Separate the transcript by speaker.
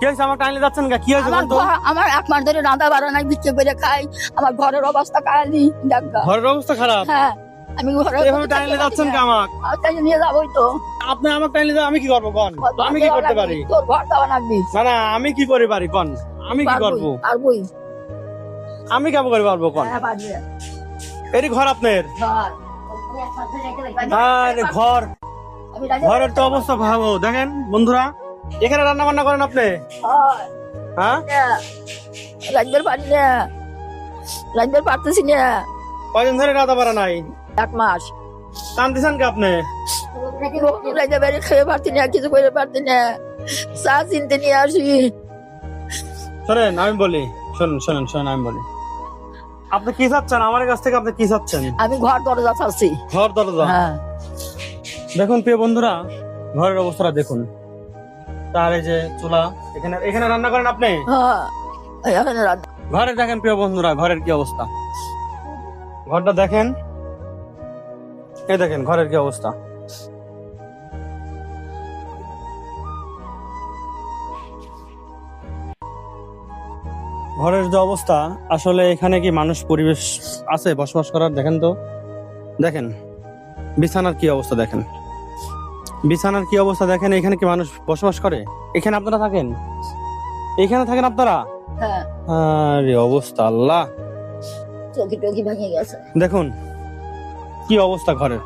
Speaker 1: কি হয়েছে? আমার টাইলে যাচ্ছেন কি হয়েছে?
Speaker 2: আমার 1 মাস ধরে রাঁধা বাড়া নাই, বিক্রি করে খাই। আমার ঘরের অবস্থা কালি ডাক্তার।
Speaker 1: ঘরের অবস্থা খারাপ?
Speaker 2: হ্যাঁ, আমি ঘরে
Speaker 1: এভাবে টাইলে যাচ্ছেন কি আমাক?
Speaker 2: তাই নিয়ে যাবোই তো।
Speaker 1: আপনি আমার টাইলে আমি কি করবো কোন? আমি কি করতে পারি?
Speaker 2: তোর ঘর দেওয়া লাগবি।
Speaker 1: না আমি কি করে পারি কোন? আমি কি করবো?
Speaker 2: পারবই।
Speaker 1: আমি কেমন করে পারবো কোন?
Speaker 2: হ্যাঁ, পারবি।
Speaker 1: এরই ঘর আপনার?
Speaker 2: ঘর।
Speaker 1: আরে ঘর, ঘরের তো অবস্থা ভালো দেখেন বন্ধুরা। এখানে রান্না বান্না করেন আপনি? হ্যাঁ,
Speaker 2: রাখবার পারি না, রাখবার পারতেছি না।
Speaker 1: কয়দিন ধরে রাধা পারা নাই?
Speaker 2: 1 মাস।
Speaker 1: কান্দিছেন কি আপনি?
Speaker 2: রাইতে বাড়ি খেয়ে পারতি না, কিছু করে পারতি না। চা চিনতে নিয়ে আসি।
Speaker 1: শোনেন আমি বলি, শোনেন আমি বলি। আপনি কি চাচ্ছেন আমার কাছ থেকে? আপনি কি চাচ্ছেন?
Speaker 2: আমি ঘর দরজা চাচ্ছি।
Speaker 1: ঘর দরজা?
Speaker 2: হ্যাঁ।
Speaker 1: দেখুন প্রিয় বন্ধুরা, ঘরের অবস্থাটা দেখুন। তার এই যে চুলা, এখানে রান্না করেন আপনি?
Speaker 2: হ্যাঁ, এখানে রাত।
Speaker 1: ঘরে দেখেন প্রিয় বন্ধুরা, ঘরের কি অবস্থা। ঘরটা দেখেন, এই দেখেন ঘরের কি অবস্থা। ঘরের যে অবস্থা, আসলে এখানে কি মানুষ পরিবেশ আছে বসবাস করার? দেখেন তো, দেখেন বিছানার কি অবস্থা, দেখেন বিছানার কি অবস্থা দেখেন। এখানে কি মানুষ বসবাস করে? এখানে আপনারা থাকেন? এখানে থাকেন আপনারা?
Speaker 2: হ্যাঁ।
Speaker 1: আরে অবস্থা আল্লাহ,
Speaker 2: চৌকি টকি ভেঙে গেছে।
Speaker 1: দেখুন কি অবস্থা ঘরের।